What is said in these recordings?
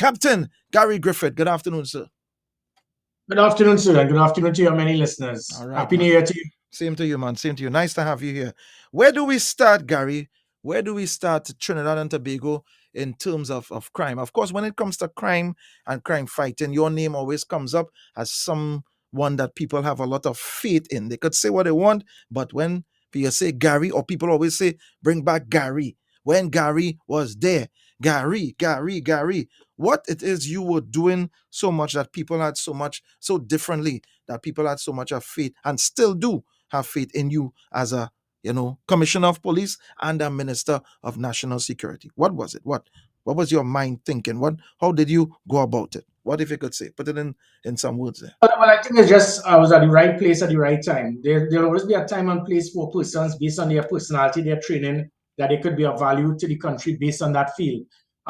Captain Gary Griffith. Good afternoon, sir. Good afternoon, sir, and good afternoon to your many listeners. All right, Happy man. New Year to you. Same to you, man. Same to you. Nice to have you here. Where do we start, Gary? Where do we start Trinidad and Tobago in terms of crime? Of course, when it comes to crime and crime fighting, your name always comes up as someone that people have a lot of faith in. They could say what they want, but when people say Gary, or people always say, bring back Gary. When Gary was there, Gary. What it is you were doing so much that people had so differently, that people had so much of faith and still do have faith in you as a commissioner of police and a minister of national security. What was it? What was your mind thinking? How did you go about it? What if you could say? Put it in some words there. Well, I think it's just I was at the right place at the right time. There'll always be a time and place for persons based on their personality, their training, that they could be of value to the country based on that field.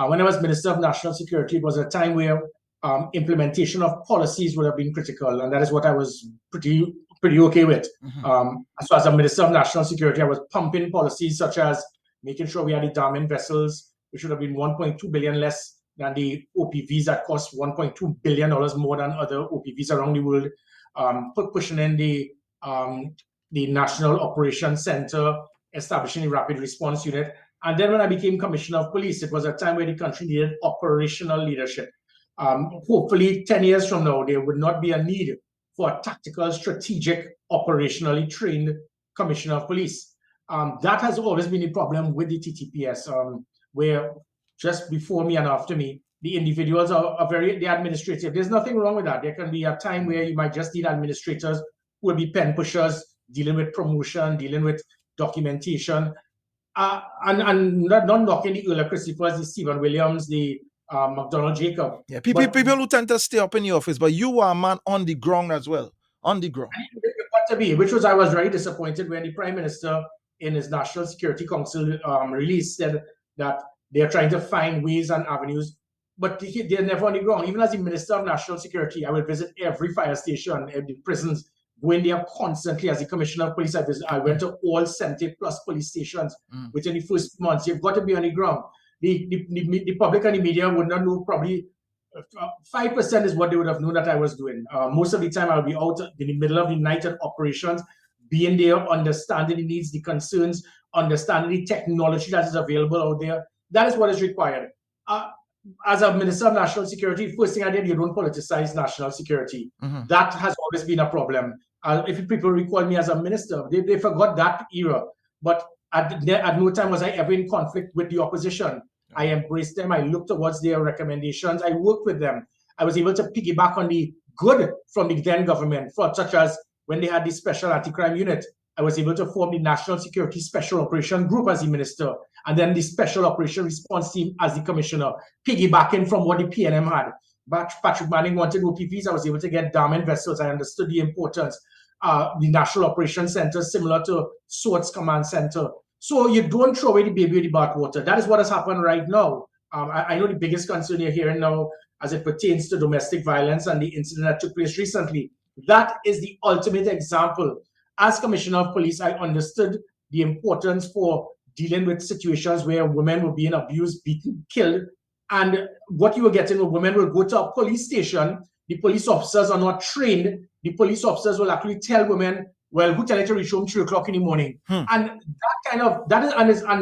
When I was Minister of National Security, it was a time where implementation of policies would have been critical, and that is what I was pretty okay with. So as a Minister of National Security, I was pumping policies such as making sure we had the damning vessels, which should have been 1.2 billion less than the OPVs that cost $1.2 billion more than other OPVs around the world, pushing in the National Operations Center, establishing the Rapid Response Unit. And then when I became Commissioner of Police, it was a time where the country needed operational leadership. Hopefully 10 years from now, there would not be a need for a tactical, strategic, operationally trained Commissioner of Police. That has always been a problem with the TTPS, where just before me and after me, the individuals are very administrative. There's nothing wrong with that. There can be a time where you might just need administrators who will be pen pushers, dealing with promotion, dealing with documentation, and not knocking the earlier Christophers, the Stephen Williams, the McDonald Jacob. Yeah, people who tend to stay up in the office, but you were a man on the ground as well. On the ground. Which was I was very disappointed when the Prime Minister in his National Security Council release said that they're trying to find ways and avenues, but they're never on the ground. Even as the Minister of National Security, I will visit every fire station, every prisons, going there constantly. As the Commissioner of Police, I went to all 70+ police stations within the first months. You've got to be on the ground. The public and the media would not know. Probably 5% is what they would have known that I was doing. Most of the time, I'll be out in the middle of the night at operations, being there, understanding the needs, the concerns, understanding the technology that is available out there. That is what is required. As a Minister of National Security, first thing I did, you don't politicize national security. That has always been a problem. If people recall me as a minister, they forgot that era. But at no time was I ever in conflict with the opposition. I embraced them. I looked towards their recommendations. I worked with them. I was able to piggyback on the good from the then government, such as when they had the Special Anti-Crime Unit. I was able to form the National Security Special Operation Group as the minister, and then the Special Operation Response Team as the commissioner, piggybacking from what the PNM had. But Patrick Manning wanted OPVs. I was able to get damning vessels. I understood the importance. The National Operations Center, similar to SWORD's Command Center. So you don't throw away the baby with the bathwater. That is what has happened right now. I know the biggest concern you're hearing now as it pertains to domestic violence and the incident that took place recently. That is the ultimate example. As Commissioner of Police, I understood the importance for dealing with situations where women were being abused, beaten, killed. And what you were getting, women will go to a police station. The police officers are not trained. The police officers will actually tell women, well, who tell you to reach home 3 o'clock in the morning? And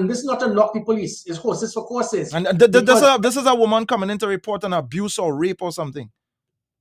this is not to knock the police. It's horses for courses. And this is a woman coming in to report an abuse or rape or something.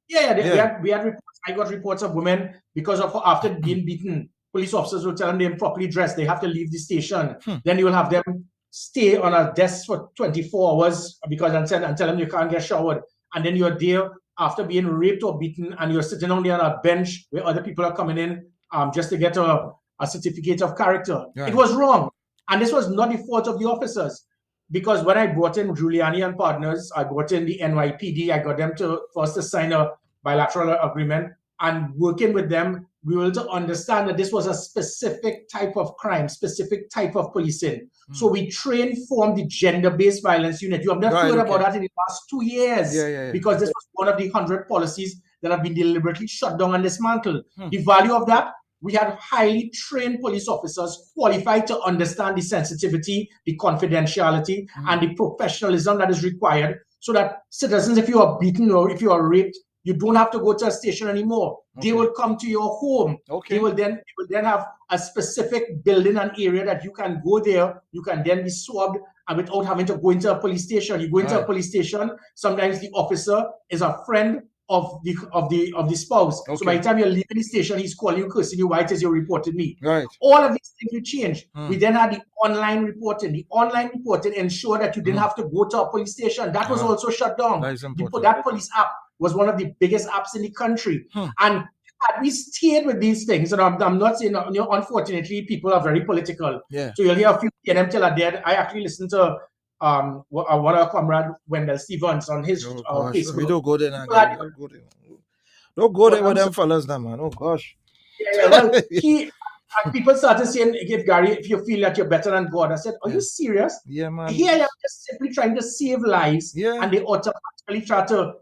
We had reports. I got reports of women because of after being beaten, police officers will tell them they're improperly dressed. They have to leave the station. Then you will have them stay on a desk for 24 hours and tell them you can't get showered. And then you're there after being raped or beaten, and you're sitting only on a bench where other people are coming in just to get a certificate of character. Right. It was wrong. And this was not the fault of the officers. Because when I brought in Giuliani and partners, I brought in the NYPD, I got them to first to sign a bilateral agreement, and working with them, we were able to understand that this was a specific type of crime, specific type of policing. So we formed the gender-based violence unit. You have not heard about that in the past 2 years, because this was one of the 100 policies that have been deliberately shut down and dismantled. The value of that, we had highly trained police officers qualified to understand the sensitivity, the confidentiality, and the professionalism that is required, so that citizens, if you are beaten or if you are raped, you don't have to go to a station anymore. Okay. They will come to your home. Okay. They will then have a specific building and area that you can go there. You can then be swabbed, and without having to go into a police station. You go into a police station. Sometimes the officer is a friend of the spouse. Okay. So by the time you're leaving the station, he's calling you, cursing you, why it is you reported me. Right. All of these things you change. We then had the online reporting. The online reporting ensured that you didn't have to go to a police station. That was also shut down. That is important. That police app was one of the biggest apps in the country. And had we stayed with these things, and I'm not saying, unfortunately, people are very political. Yeah. So you'll hear a few PNM till are dead. I actually listened to one of our comrade Wendell Stevens on his Facebook. We don't go there now. Don't go there with them fellas now, man. Oh gosh. Yeah, well, people started saying, "If Gary, if you feel that you're better than God," I said, "Are you serious?" Yeah, man. Here I am just simply trying to save lives, and they automatically try to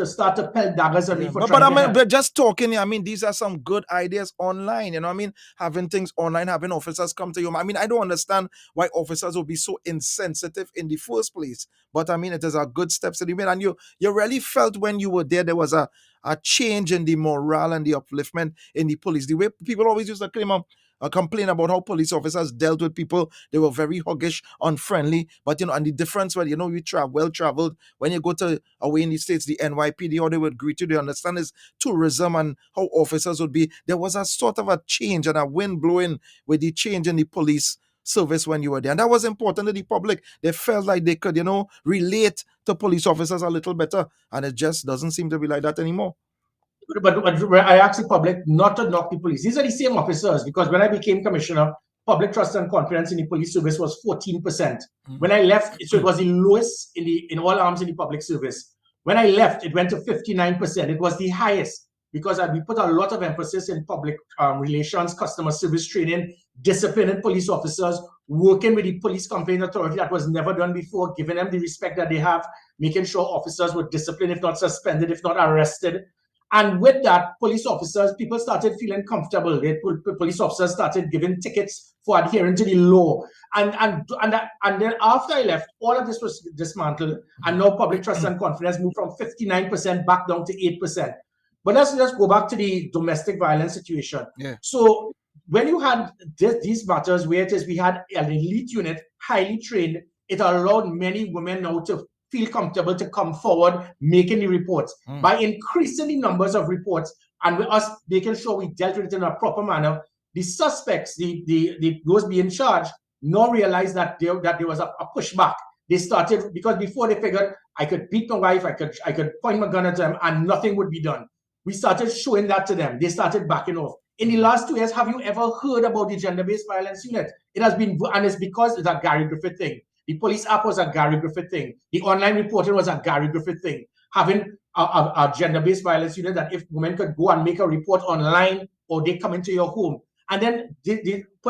start to pelt daggers at me for trying to help. But just talking, I mean, these are some good ideas online, you know what I mean? Having things online, having officers come to you. I mean, I don't understand why officers will be so insensitive in the first place. But I mean, it is a good steps that you made. And you really felt when you were there was a change in the morale and the upliftment in the police. The way people always used to complain about how police officers dealt with people. They were very huggish, unfriendly. But, and the difference when, you well-traveled, when you go to away in the States, the NYPD, how they would greet you, they understand is tourism and how officers would be. There was a sort of a change and a wind blowing with the change in the police service when you were there. And that was important to the public. They felt like they could, relate to police officers a little better. And it just doesn't seem to be like that anymore. But I asked the public not to knock the police. These are the same officers, because when I became commissioner, public trust and confidence in the police service was 14%. When I left, so it was the lowest in all arms in the public service. When I left, it went to 59%. It was the highest because we put a lot of emphasis in public relations, customer service training, disciplining police officers, working with the police complaint authority that was never done before, giving them the respect that they have, making sure officers were disciplined, if not suspended, if not arrested. And with that, police officers, people started feeling comfortable. Police officers started giving tickets for adhering to the law. And then after I left, all of this was dismantled. And now public trust and confidence moved from 59% back down to 8%. But let's go back to the domestic violence situation. Yeah. So when you had these matters where it is we had an elite unit, highly trained, it allowed many women now to feel comfortable to come forward making the reports. By increasing the numbers of reports and with us making sure we dealt with it in a proper manner, the suspects, those being charged, now realized that there was a pushback. They started, because before they figured I could beat my wife, I could point my gun at them and nothing would be done. We started showing that to them. They started backing off. In the last 2 years, have you ever heard about the gender-based violence unit? It has been, and it's because it's a Gary Griffith thing. The police app was a Gary Griffith thing. The online reporting was a Gary Griffith thing. Having a gender-based violence unit that if women could go and make a report online or they come into your home. And then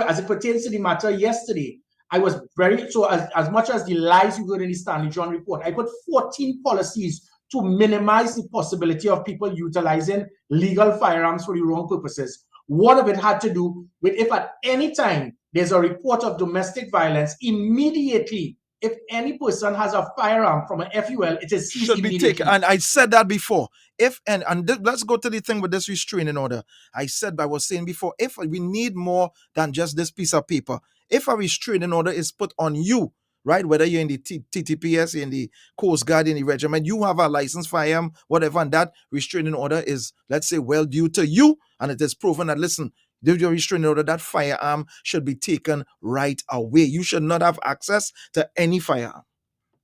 as it pertains to the matter yesterday, I was as much as the lies you heard in the Stanley John report, I put 14 policies to minimize the possibility of people utilizing legal firearms for the wrong purposes. One of it had to do with if at any time there's a report of domestic violence, immediately, if any person has a firearm from an FUL, it is seized should be taken. And I said that before. Let's go to the thing with this restraining order. I was saying before, if we need more than just this piece of paper, if a restraining order is put on you, right, whether you're in the TTPS, in the Coast Guard, in the regiment, you have a licensed firearm, whatever, and that restraining order is, let's say, well due to you, and it is proven that, listen, your restraining order, that firearm should be taken right away. You should not have access to any firearm.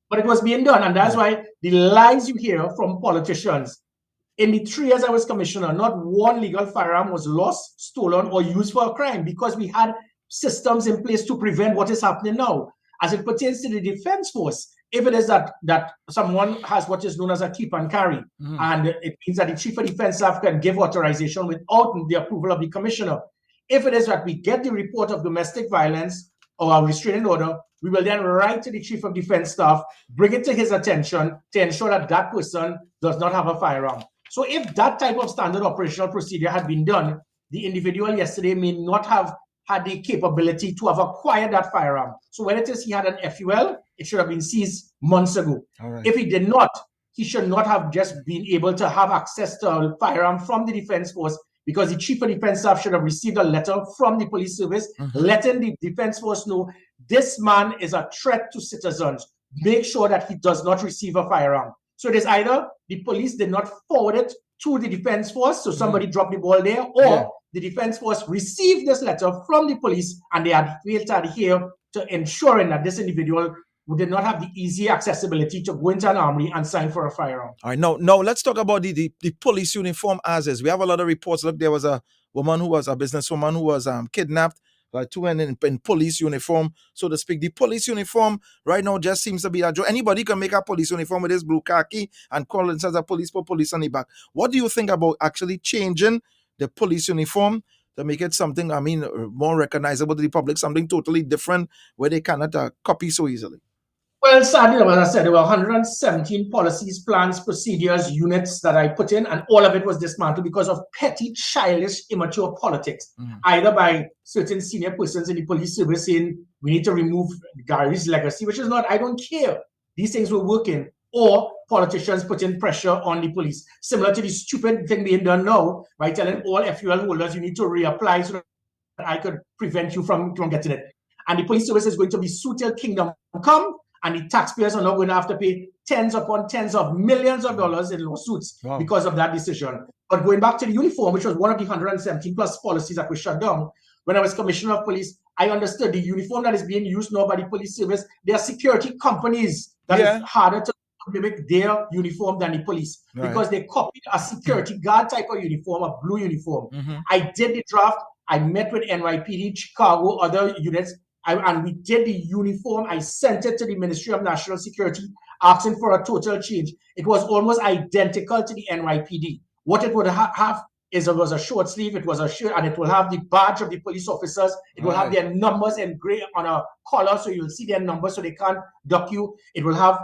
But it was being done, and that's why the lies you hear from politicians. In the 3 years I was commissioner, not one legal firearm was lost, stolen, or used for a crime, because we had systems in place to prevent what is happening now. As it pertains to the defense force, if it is that someone has what is known as a keep and carry, and it means that the chief of defense staff can give authorization without the approval of the commissioner. If it is that we get the report of domestic violence or a restraining order, we will then write to the chief of defense staff, bring it to his attention to ensure that that person does not have a firearm. So if that type of standard operational procedure had been done, the individual yesterday may not have had the capability to have acquired that firearm. So when it is he had an FUL, It should have been seized months ago. Right. If he did not, he should not have just been able to have access to a firearm from the Defense Force, because the Chief of Defense Staff should have received a letter from the police service letting the Defense Force know this man is a threat to citizens. Make sure that he does not receive a firearm. So it is either the police did not forward it to the Defense Force, so somebody dropped the ball there, or the Defense Force received this letter from the police and they had failed to adhere to ensuring that this individual who did not have the easy accessibility to go into an armory and sign for a firearm. All right, now let's talk about the police uniform as is. We have a lot of reports. Look, there was a woman who was a businesswoman who was kidnapped by two men in police uniform, so to speak. The police uniform right now just seems to be a joke. Anybody can make a police uniform with his blue khaki and call it as a police, put police on the back. What do you think about actually changing the police uniform to make it something, I mean, more recognizable to the public, something totally different where they cannot copy so easily? Well, sadly, as I said, there were 117 policies, plans, procedures, units that I put in, and all of it was dismantled because of petty, childish, immature politics, either by certain senior persons in the police service saying we need to remove Gary's legacy, which is not, I don't care. These things were working, or politicians putting pressure on the police, similar to the stupid thing being done now by telling all FUL holders you need to reapply so that I could prevent you from getting it. And the police service is going to be sued till kingdom come, and the taxpayers are now going to have to pay tens upon tens of millions of dollars in lawsuits because of that decision. But going back to the uniform, which was one of the 117 plus policies that were shut down, when I was commissioner of police, I understood the uniform that is being used now by the police service, there are security companies that is harder to mimic their uniform than the police, because they copied a security guard type of uniform, a blue uniform. I did the draft. I met with NYPD, Chicago, other units, and we did the uniform. I sent it to the Ministry of National Security, asking for a total change. It was almost identical to the NYPD. What it would have is it was a short sleeve, it was a shirt, and it will have the badge of the police officers. It will have their numbers engraved on a collar, so you'll see their numbers so they can't duck you. It will have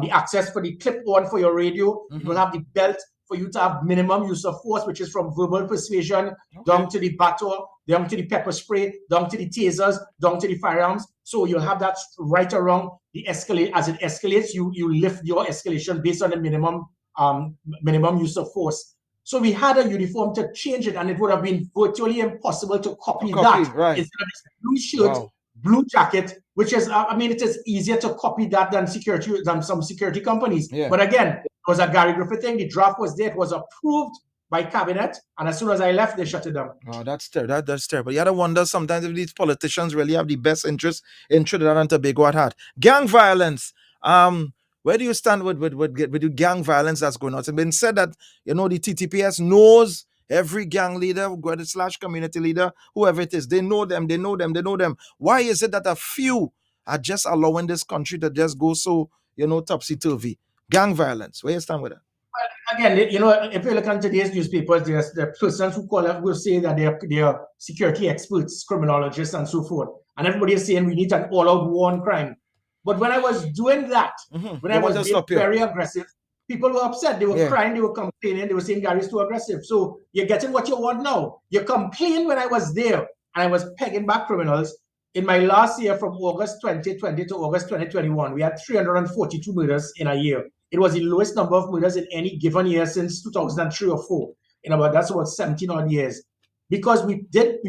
the access for the clip-on for your radio. It will have the belt for you to have minimum use of force, which is from verbal persuasion down to the baton, down to the pepper spray, down to the tasers, down to the firearms. So you'll have that right around the escalate. As it escalates, you lift your escalation based on the minimum use of force. So we had a uniform to change it, and it would have been virtually impossible to copy that instead of this blue shirt, blue jacket, which is, I mean, it is easier to copy that than some security companies. But again, it was a Gary Griffith thing. The draft was there. It was approved by cabinet, and as soon as I left, they shut it down. Oh, that's terrible. That's terrible. You have to wonder sometimes if these politicians really have the best interest in Trinidad and Tobago at heart. Gang violence. Where do you stand with the gang violence that's going on? It's been said that, you know, the TTPS knows every gang leader, / community leader, whoever it is. They know them. Why is it that a few are just allowing this country to just go so, you know, topsy-turvy? Gang violence. Where you stand with that? Again, you know, if you look at today's newspapers, there's the persons who will say that they are security experts, criminologists, and so forth. And everybody is saying we need an all-out war on crime. But when I was doing that, when I was being very aggressive, people were upset. They were crying, they were complaining, they were saying Gary's too aggressive. So you're getting what you want now. You complained when I was there, and I was pegging back criminals. In my last year, from August 2020 to August 2021, we had 342 murders in a year. It was the lowest number of murders in any given year since 2003 or 4. That's about 17 odd years. Because we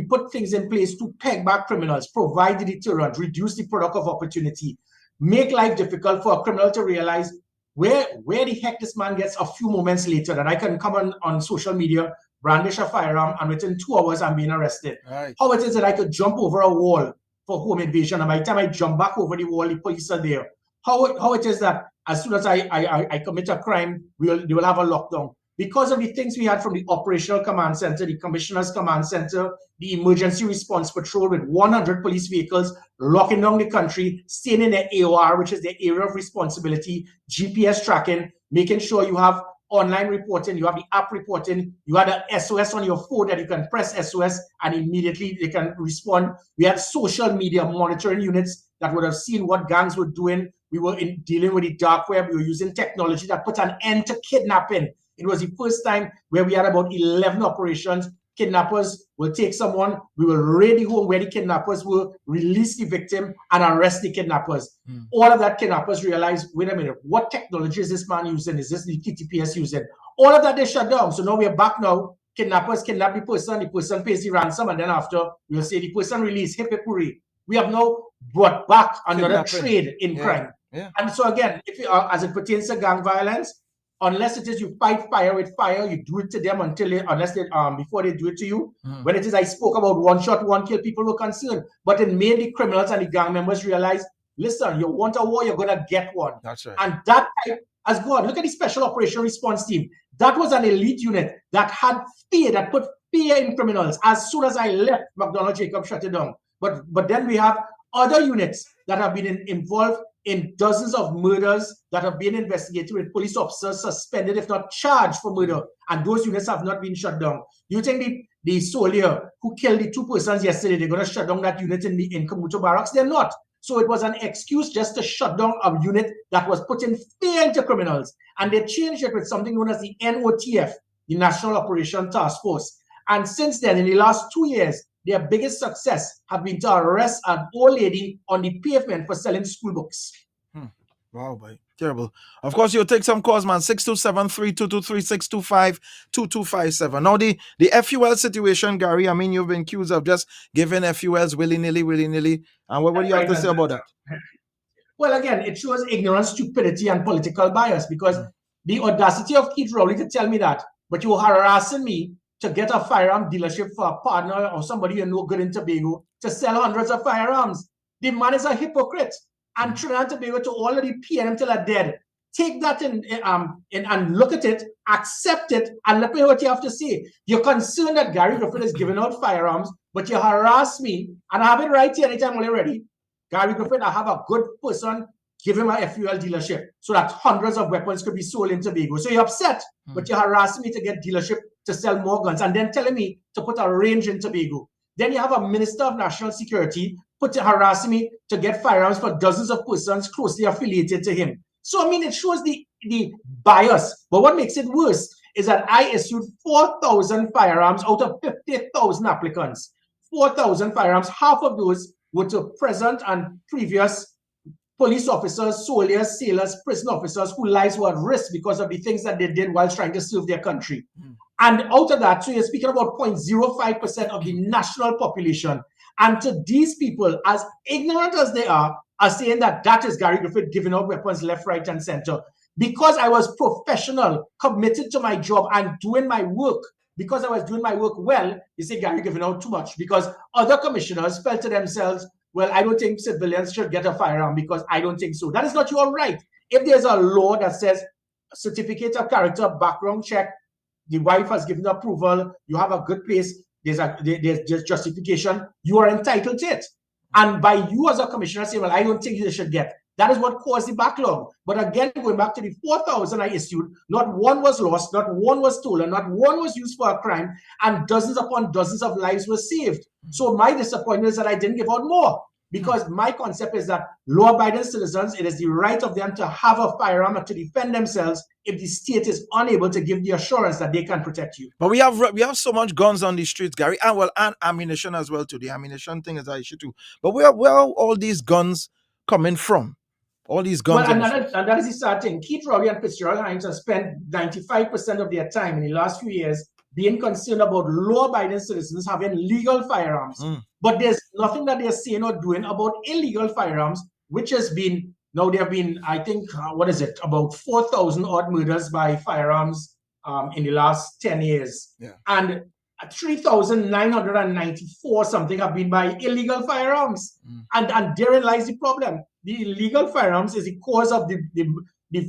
put things in place to peg back criminals, provide the deterrent, reduce the product of opportunity, make life difficult for a criminal to realize where the heck this man gets a few moments later that I can come on social media, brandish a firearm, and within 2 hours I'm being arrested. How it is that I could jump over a wall for home invasion, and by the time I jump back over the wall, the police are there. How it is that as soon as I commit a crime, they will have a lockdown. Because of the things we had from the operational command center, the commissioner's command center, the emergency response patrol with 100 police vehicles locking down the country, staying in the AOR, which is the area of responsibility, GPS tracking, making sure you have online reporting, you have the app reporting, you had an SOS on your phone that you can press SOS and immediately they can respond. We had social media monitoring units that would have seen what gangs were doing. We were dealing with the dark web. We were using technology that put an end to kidnapping. It was the first time where we had about 11 operations kidnappers will take someone, we will raid the home where the kidnappers will release the victim and arrest the kidnappers. All of that, kidnappers realize, wait a minute, what technology is this man using? Is this the TTPS using? All of that they shut down. So now we're back now. Kidnappers kidnap the person pays the ransom, and then after we'll say the person released, hip hip hooray. We have now brought back another trade in crime. And so again, if you, as it pertains to gang violence, unless it is you fight fire with fire, you do it to them until they, unless they before they do it to you. When it is I spoke about one shot, one kill, people were concerned. But it made the criminals and the gang members realize, listen, you want a war, you're gonna get one. That's right. And that type has gone. Look at the Special Operation Response Team. That was an elite unit that had fear, that put fear in criminals. As soon as I left, McDonald Jacob shut it down. But then we have other units that have been involved in dozens of murders that have been investigated with police officers suspended, if not charged for murder. And those units have not been shut down. You think the soldier who killed the 2 persons yesterday, they're going to shut down that unit in Kamuto Barracks? They're not. So it was an excuse just to shut down a unit that was putting fear into criminals. And they changed it with something known as the NOTF, the National Operation Task Force. And since then, in the last 2 years, their biggest success have been to arrest an old lady on the pavement for selling school books. Wow, boy. Terrible. Of course, you'll take some calls, man. 627-3223-625-2257. Now, the FUL situation, Gary, I mean, you've been accused of just giving FULs willy-nilly. And what do you have to say about that? Well, again, it shows ignorance, stupidity, and political bias, because the audacity of Keith Rowley to tell me that, but you're harassing me to get a firearm dealership for a partner or somebody you know good in Tobago to sell hundreds of firearms. The man is a hypocrite. And Trinidad and Tobago, to all of the PNM till are dead, take that and look at it, accept it, and let me hear what you have to say. You're concerned that Gary Griffith is giving out firearms, but you harass me, and I have it right here anytime when you're ready. Gary Griffith, I have a good person, give him a FUL dealership so that hundreds of weapons could be sold in Tobago. So you're upset, but you're harassing me to get dealership to sell more guns, and then telling me to put a range in Tobago. Then you have a Minister of National Security harassing me to get firearms for dozens of persons closely affiliated to him. So, I mean, it shows the bias. But what makes it worse is that I issued 4,000 firearms out of 50,000 applicants. 4,000 firearms, half of those were to present and previous police officers, soldiers, sailors, prison officers whose lives were at risk because of the things that they did while trying to serve their country. And out of that, so you're speaking about 0.05% of the national population. And to these people, as ignorant as they are saying that that is Gary Griffith giving out weapons left, right, and center. Because I was professional, committed to my job, and doing my work, because I was doing my work well, you say Gary giving out too much. Because other commissioners felt to themselves, well, I don't think civilians should get a firearm because I don't think so. That is not your right. If there's a law that says certificate of character, background check, the wife has given approval, you have a good place, there's justification, you are entitled to it. And by you as a commissioner saying, well, I don't think you should get, that is what caused the backlog. But again, going back to the 4,000 I issued, not one was lost, not one was stolen, not one was used for a crime, and dozens upon dozens of lives were saved. So my disappointment is that I didn't give out more, because my concept is that law-abiding citizens, it is the right of them to have a firearm and to defend themselves if the state is unable to give the assurance that they can protect you. But we have so much guns on the streets, Gary, and ammunition as well too. The ammunition thing is an issue too. But where are all these guns coming from? All these guns. Well, and that is the sad thing. Keith Rowley and Fitzgerald Hines have spent 95% of their time in the last few years being concerned about law-abiding citizens having legal firearms. But there's nothing that they're saying or doing about illegal firearms, which has been, now there have been, I think, about 4,000 odd murders by firearms in the last 10 years. Yeah. And 3,994 something have been by illegal firearms. And therein lies the problem. The illegal firearms is the cause of the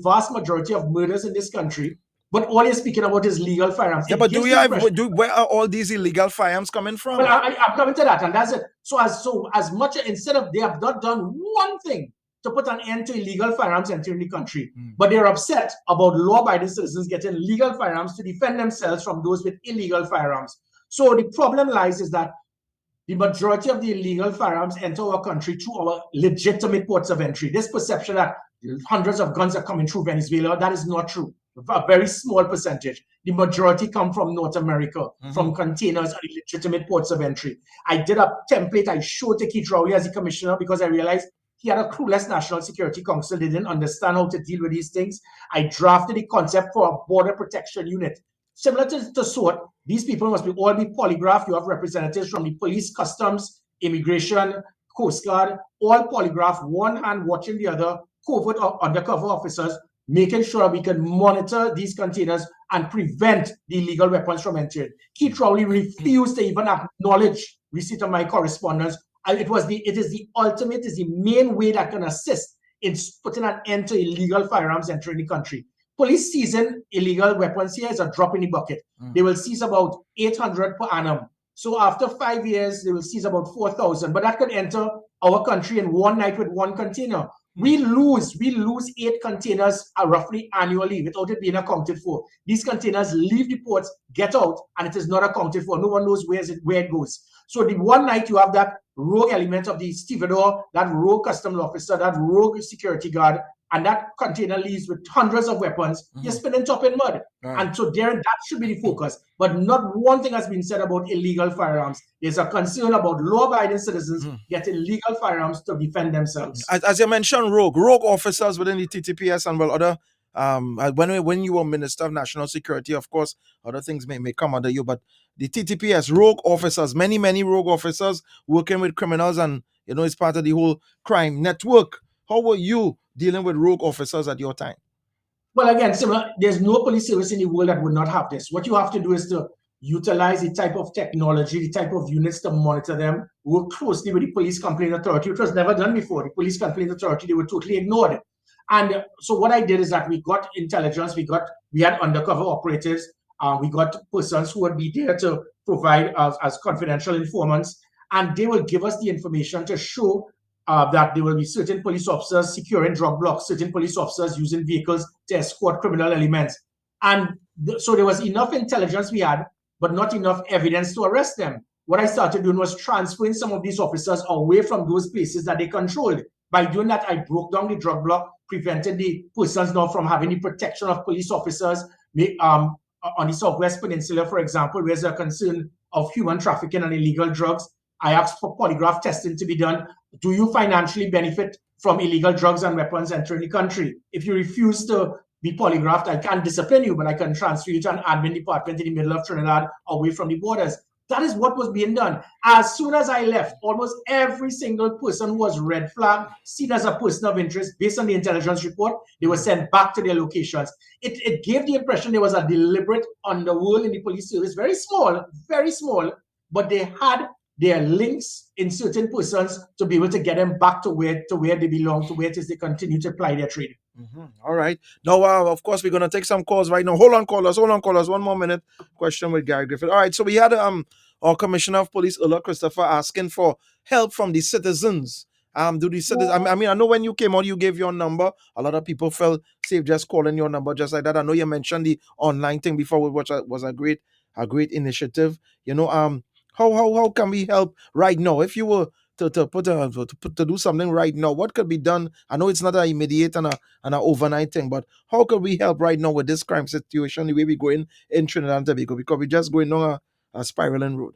vast majority of murders in this country. But all you're speaking about is legal firearms. Yeah, but where are all these illegal firearms coming from? Well, I'm coming to that, and that's it. So as much, instead of, they have not done one thing to put an end to illegal firearms entering the country, but they're upset about law-abiding citizens getting legal firearms to defend themselves from those with illegal firearms. So the problem lies is that the majority of the illegal firearms enter our country through our legitimate ports of entry. This perception that hundreds of guns are coming through Venezuela, that is not true. a very small percentage. The majority come from North America, from containers and legitimate ports of entry. I did a template I showed to Keith Rowley as the commissioner because I realized he had a clueless National Security Council. They didn't understand how to deal with these things. I drafted the concept for a border protection unit. Similar to SWOT, these people must all be polygraphed. You have representatives from the police, customs, immigration, Coast Guard, all polygraphed, one hand watching the other, covert or undercover officers, making sure we can monitor these containers and prevent the illegal weapons from entering. Keith Rowley refused to even acknowledge receipt of my correspondence. And it is the main way that can assist in putting an end to illegal firearms entering the country. Police seizing illegal weapons here is a drop in the bucket. They will seize about 800 per annum. So after 5 years, they will seize about 4,000. But that could enter our country in one night with one container. We lose 8 containers roughly annually without it being accounted for. These containers leave the ports, get out, and it is not accounted for. No one knows where it goes. So the one night you have that rogue element of the stevedore, that rogue customs officer, that rogue security guard, and that container leaves with hundreds of weapons, you're spinning top in mud. Right. And so that should be the focus. But not one thing has been said about illegal firearms. There's a concern about law-abiding citizens getting legal firearms to defend themselves. As you mentioned, rogue officers within the TTPS and other. When you were Minister of National Security, of course, other things may come under you, but the TTPS, rogue officers, many rogue officers working with criminals, and it's part of the whole crime network. How were you dealing with rogue officers at your time? Well, again, similar. There's no police service in the world that would not have this. What you have to do is to utilize the type of technology, the type of units to monitor them, work closely with the police complaint authority, which was never done before. The police complaint authority, they were totally ignored. And so what I did is that we got intelligence, we had undercover operatives, we got persons who would be there to provide as confidential informants, and they will give us the information to show that there will be certain police officers securing drug blocks, certain police officers using vehicles to escort criminal elements. And so there was enough intelligence we had, but not enough evidence to arrest them. What I started doing was transferring some of these officers away from those places that they controlled. By doing that, I broke down the drug block, prevented the persons now from having the protection of police officers. On the Southwest Peninsula, for example, where there's a concern of human trafficking and illegal drugs, I asked for polygraph testing to be done. Do you financially benefit from illegal drugs and weapons entering the country? If you refuse to be polygraphed, I can't discipline you, but I can transfer you to an admin department in the middle of Trinidad, away from the borders. That is what was being done. As soon as I left, almost every single person who was red flagged, seen as a person of interest, based on the intelligence report, they were sent back to their locations. It gave the impression there was a deliberate underworld in the police service, very small, but they had their links in certain persons to be able to get them back to where they belong, to where it is they continue to apply their trade. All right. Now, of course, we're going to take some calls right now. Hold on, callers. 1 more minute. Question with Gary Griffith. All right. So we had our Commissioner of Police, Ulla Christopher, asking for help from the citizens. Do the citizens? I mean, I know when you came on, you gave your number. A lot of people felt safe just calling your number just like that. I know you mentioned the online thing before, which was a great initiative. How can we help right now? If you were to do something right now, what could be done? I know it's not an immediate and an overnight thing, but how could we help right now with this crime situation, the way we going in Trinidad and Tobago, because we're just going on a spiraling road?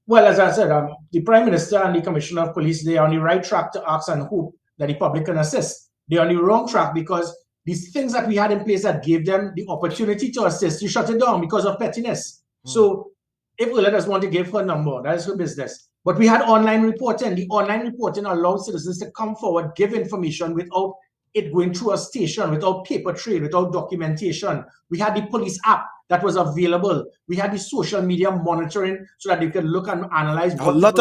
Well, as I said, the Prime Minister and the Commissioner of Police, they are on the right track to ask and hope that the public can assist. They're on the wrong track because these things that we had in place that gave them the opportunity to assist, you shut it down because of pettiness. So if Ulla doesn't want to give her number, that is her business. But we had online reporting. The online reporting allowed citizens to come forward, give information without it going through a station, without paper trail, without documentation. We had the police app that was available. We had the social media monitoring so that you can look and analyze. A lot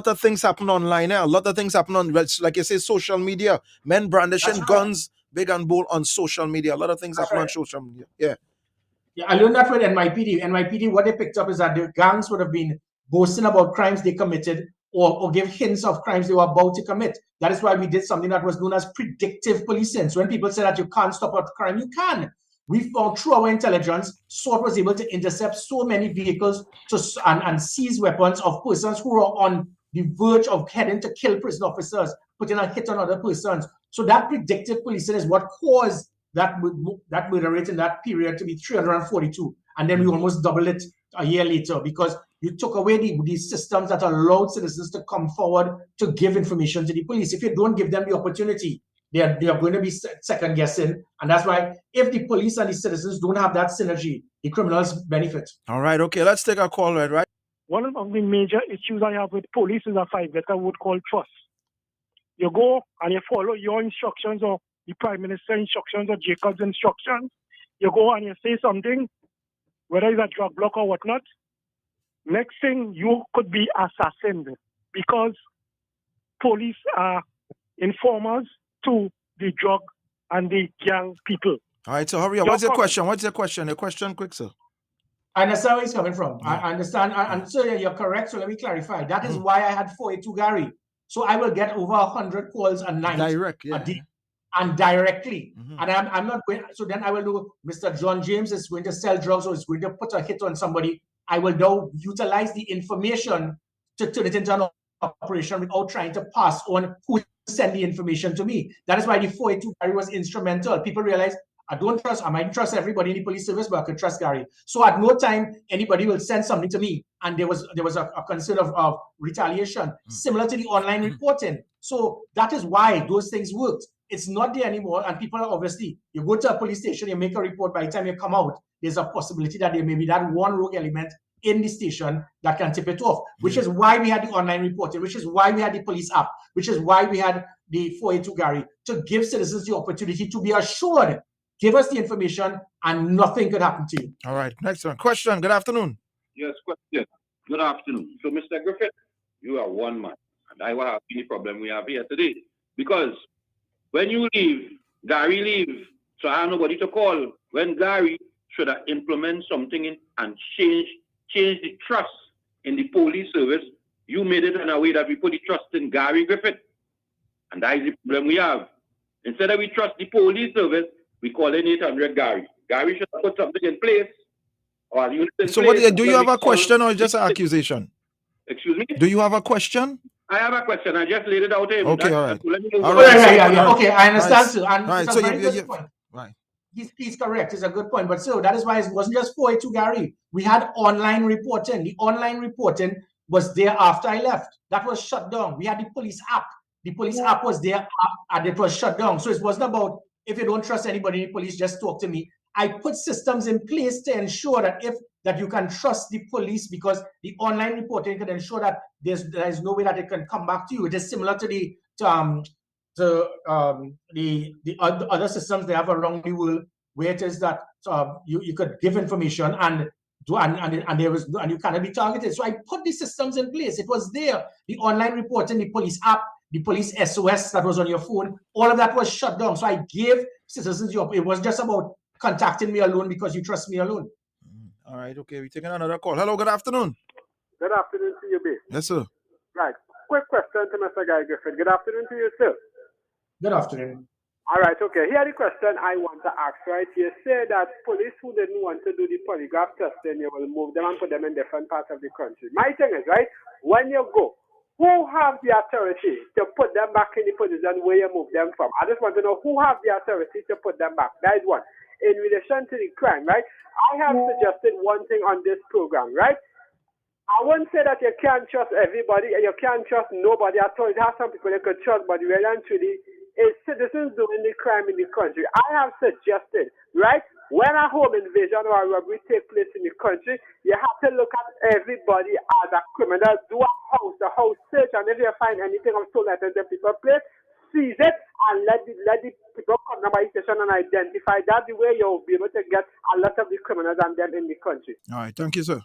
of things happen online. A lot of things happen on, like you say, social media. Men brandishing guns, big and bold on social media. A lot of things happen on social media. Yeah. Yeah, I learned that with NYPD. NYPD, what they picked up is that the gangs would have been boasting about crimes they committed or give hints of crimes they were about to commit. That is why we did something that was known as predictive policing. So when people say that you can't stop a crime, you can. We found through our intelligence, SWOT was able to intercept so many vehicles and seize weapons of persons who were on the verge of heading to kill prison officers, putting a hit on other persons. So that predictive policing is what caused that murder rate in that period to be 342, and then we almost double it a year later because you took away these systems that allowed citizens to come forward to give information to the police. If you don't give them the opportunity, they are going to be second guessing, and that's why if the police and the citizens don't have that synergy, the criminals benefit. All right, okay, let's take a call, right? One of the major issues I have with police is a 5-letter word called trust. You go and you follow your instructions or the Prime Minister's instructions or Jacob's instructions. You go and you say something, whether it's a drug block or whatnot. Next thing, you could be assassinated because police are informers to the drug and the gang people. All right, so hurry up. What's your question? Your question, quick, sir. I understand where he's coming from. Yeah. I understand. And so you're correct. So let me clarify. That is why I had 482 Gary. So I will get over 100 calls a night. Direct, yeah. And directly. And I'm not going. So then I will know Mr. John James is going to sell drugs or is going to put a hit on somebody. I will now utilize the information to turn it into an operation without trying to pass on who send the information to me. That is why the 482 Gary was instrumental. People realize I might trust everybody in the police service, but I could trust Gary. So at no time anybody will send something to me, and there was a concern of retaliation, similar to the online reporting. So that is why those things worked. It's not there anymore, and people are obviously, you go to a police station, you make a report, by the time you come out, there's a possibility that there may be that one rogue element in the station that can tip it off, which is why we had the online reporting, which is why we had the police app, which is why we had the 482 Gary, to give citizens the opportunity to be assured. Give us the information and nothing could happen to you. All right, next one. Question, good afternoon. Yes, question. Good afternoon. So, Mr. Griffith, you are one man, and I will have any problem we have here today. Because when you leave, Gary leave, so I have nobody to call. When Gary should have implement something and change the trust in the police service, you made it in a way that we put the trust in Gary Griffith. And that is the problem we have. Instead of we trust the police service, we call in 800 Gary. Gary should have put something in place. Or so what do you have a question or just an accusation? Excuse me? Do you have a question? I have a question. I just laid it out here. Okay, all right. Okay, I understand, sir. And right. It's a very good point. Right. He's correct. It's a good point. But so that is why it wasn't just 482 Gary. We had online reporting. The online reporting was there after I left. That was shut down. We had the police app. The police app was there and it was shut down. So it wasn't about, if you don't trust anybody in the police, just talk to me. I put systems in place to ensure that you can trust the police, because the online reporting can ensure that there is no way that it can come back to you. It is similar to the other systems they have around the world, where it is that you could give information and you cannot be targeted. So I put the systems in place. It was there. The online reporting, the police app, the police SOS that was on your phone, all of that was shut down. So I gave citizens it was just about contacting me alone because you trust me alone. All right, okay, we're taking another call. Hello, good afternoon. Good afternoon to you, B. Yes, sir. Right. Quick question to Mr. Guy Griffith. Good afternoon to you, sir. Good afternoon. All right, okay. Here the question I want to ask, right? You say that police who didn't want to do the polygraph testing, you will move them and put them in different parts of the country. My thing is, right, when you go, who have the authority to put them back in the position where you move them from? I just want to know who have the authority to put them back. That is one. In relation to the crime, right? I have suggested one thing on this program, right? I won't say that you can't trust everybody and you can't trust nobody at all. There are some people you could trust, but really and truly, it's citizens doing the crime in the country. I have suggested, right? When a home invasion or a robbery take place in the country, you have to look at everybody as a criminal. Do a house search, and if you find anything of stolen items in people's place, seize it and let the people come to my station and identify. That's the way you'll be able to get a lot of the criminals and them in the country. All right, thank you, sir.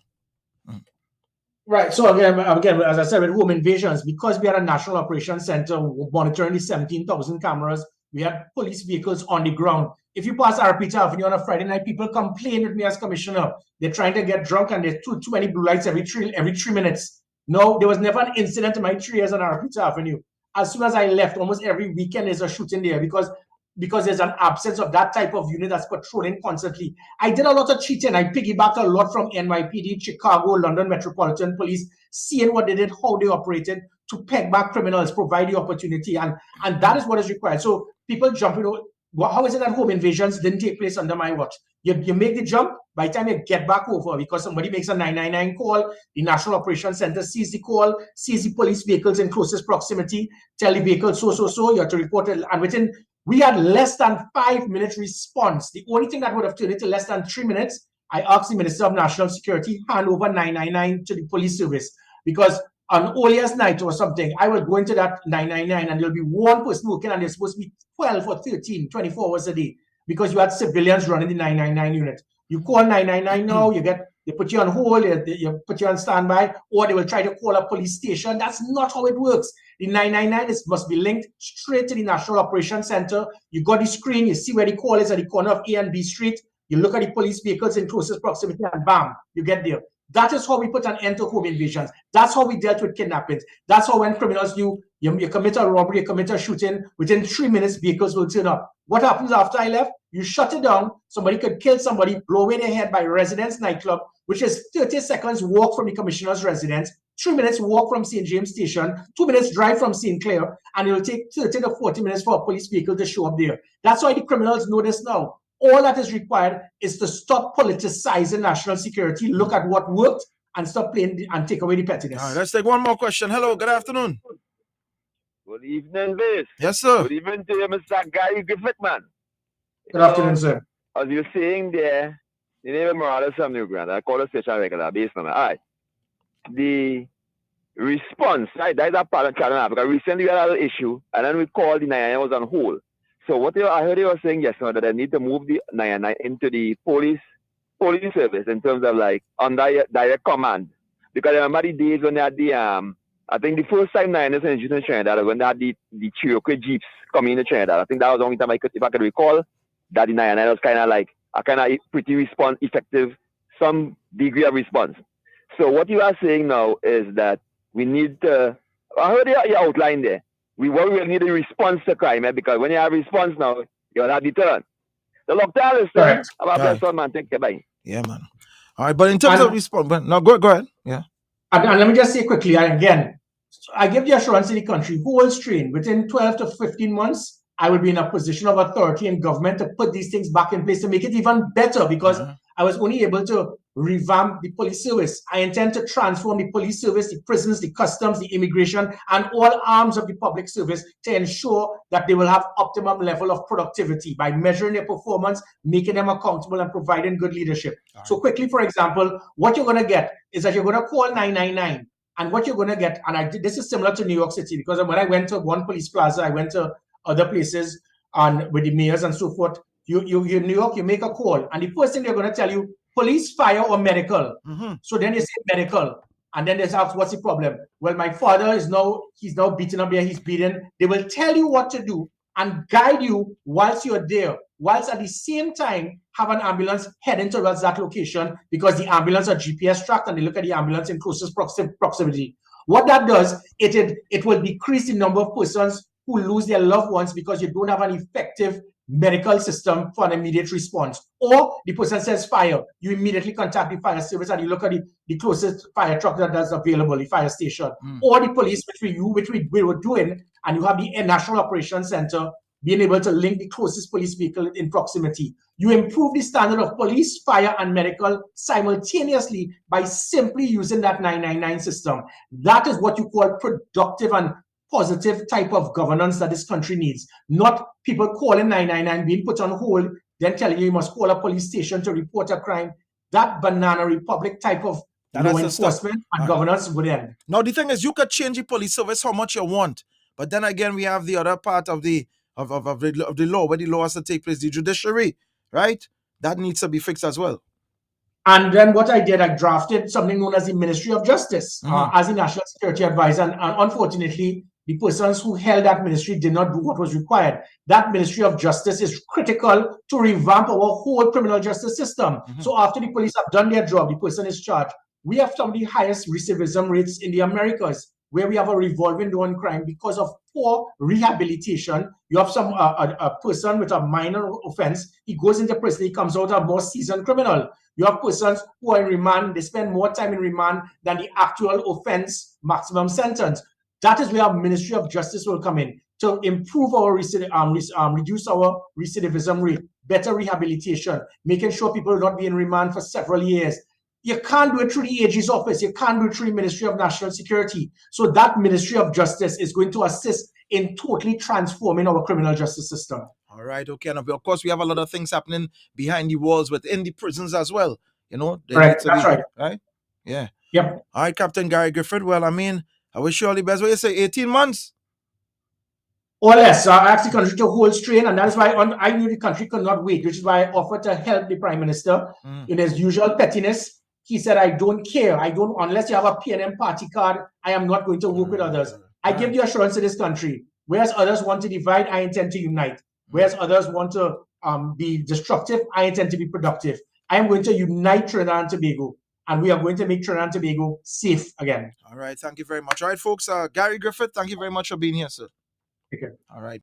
Right. So again, as I said, with home invasions, because we had a national operations center monitoring the 17,000 cameras, we had police vehicles on the ground. If you pass RPT Avenue on a Friday night, people complain with me as commissioner. They're trying to get drunk and there's too many blue lights every 3 minutes. No, there was never an incident in my 3 years on RPT Avenue. As soon as I left, almost every weekend there's a shooting there because there's an absence of that type of unit that's patrolling constantly. I did a lot of cheating. I piggybacked a lot from NYPD, Chicago, London Metropolitan Police, seeing what they did, how they operated, to peg back criminals, provide the opportunity. And that is what is required. So people jumping over. how is it that home invasions didn't take place under my watch? You make the jump, by the time you get back over, because somebody makes a 999 call, the National Operations Center sees the call, sees the police vehicles in closest proximity, tell the vehicle so, you have to report it, and we had less than 5 minutes response. The only thing that would have turned it to less than 3 minutes, I asked the Minister of National Security, hand over 999 to the police service, because on Olia's night or something, I will go into that 999 and there'll be one person working and there's supposed to be 12 or 13, 24 hours a day, because you had civilians running the 999 unit. You call 999 now, they put you on hold, you put you on standby, or they will try to call a police station. That's not how it works. The 999 must be linked straight to the National Operations Center. You got the screen, you see where the call is at the corner of A and B Street. You look at the police vehicles in closest proximity and bam, you get there. That is how we put an end to home invasions. That's how we dealt with kidnappings. That's how when criminals you commit a robbery, you commit a shooting, within 3 minutes, vehicles will turn up. What happens after I left? You shut it down. Somebody could kill somebody, blow away their head by Residence nightclub, which is 30 seconds walk from the commissioner's residence, 3 minutes walk from St. James Station, 2 minutes drive from St. Clair, and it will take 30 to 40 minutes for a police vehicle to show up there. That's why the criminals know this now. All that is required is to stop politicizing national security, look at what worked, and stop playing and take away the pettiness. All right, let's take one more question. Hello, good afternoon. Good evening, Viz. Yes, sir. Good evening to you, Mr. Gary Griffith, man. Good afternoon, sir. As you're saying there, the name of Morales from New Grand, I call the station regular base number. All right. The response, right, that is a part of channel, because recently we had an issue, and then we called the 999 was on hold. So what I heard you were saying yesterday, that they need to move the 999 into the police service in terms of like under direct command. Because I remember the days when they had the I think the first time 999 was introduced in Trinidad, when they had the Cherokee Jeeps coming into Trinidad. I think that was the only time if I could recall, that the 999 was kind of like a kind of pretty effective, some degree of response. So what you are saying now is that we need to, I heard your outline there. We will need a response to crime, because when you have a response now, you'll have deterrent. The lockdown is Correct. about bless one, man. Take care, bye. Yeah, man. All right, but in terms of response, no, go ahead. Yeah. And let me just say quickly, and again, I give the assurance to the country, who will strain within 12 to 15 months, I will be in a position of authority in government to put these things back in place to make it even better, because I was only able to revamp the police service. I intend to transform the police service, the prisons, the customs, the immigration, and all arms of the public service to ensure that they will have optimum level of productivity by measuring their performance, making them accountable, and providing good leadership. Right. So quickly, for example, what you're going to get is that you're going to call 999. And what you're going to get, and this is similar to New York City, because when I went to one police plaza, I went to other places and with the mayors and so forth. You in New York, you make a call, and the first thing they're going to tell you, police, fire, or medical. So then they say medical, and then they ask, what's the problem? Well, my father he's now beaten up there, he's beaten. They will tell you what to do and guide you whilst you're there, whilst at the same time have an ambulance heading towards that location, because the ambulance are GPS tracked and they look at the ambulance in closest proximity. What that does, it will decrease the number of persons who lose their loved ones because you don't have an effective medical system for an immediate response. Or the person says fire, you immediately contact the fire service and you look at the closest fire truck that's available, the fire station, or the police, which we were doing, and you have the National Operations Center being able to link the closest police vehicle in proximity. You improve the standard of police, fire, and medical simultaneously by simply using that 999 system. That is what you call productive and positive type of governance that this country needs. Not people calling 999, being put on hold, then telling you must call a police station to report a crime. That banana republic type of law enforcement and governance would end. Now, the thing is, you could change the police service how much you want. But then again, we have the other part of the law, where the law has to take place, the judiciary, right? That needs to be fixed as well. And then what I did, I drafted something known as the Ministry of Justice as the National Security Advisor. And unfortunately, the persons who held that ministry did not do what was required. That Ministry of Justice is critical to revamp our whole criminal justice system. So after the police have done their job, the person is charged. We have some of the highest recidivism rates in the Americas, where we have a revolving door on crime because of poor rehabilitation. You have a person with a minor offense, he goes into prison, he comes out a more seasoned criminal. You have persons who are in remand, they spend more time in remand than the actual offense maximum sentence. That is where our Ministry of Justice will come in to improve our reduce our recidivism rate, better rehabilitation, making sure people are not being remand for several years. You can't do it through the AG's office. You can't do it through the Ministry of National Security. So that Ministry of Justice is going to assist in totally transforming our criminal justice system. All right, okay. And of course, we have a lot of things happening behind the walls within the prisons as well. You know, there Right, needs to that's be, right. Yeah. Yep. All right, Captain Gary Griffith. Well, I mean, I wish you all the best. What you say, 18 months? Or less. I asked the country to hold strain, and that is why I knew the country could not wait, which is why I offered to help the Prime Minister in his usual pettiness. He said, I don't care. Unless you have a PNM party card, I am not going to work with others. I give the assurance to this country. Whereas others want to divide, I intend to unite. Whereas others want to be destructive, I intend to be productive. I am going to unite Trinidad and Tobago, and we are going to make Trinidad and Tobago safe again. All right, thank you very much. All right, folks, Gary Griffith, thank you very much for being here, sir. Okay. All right.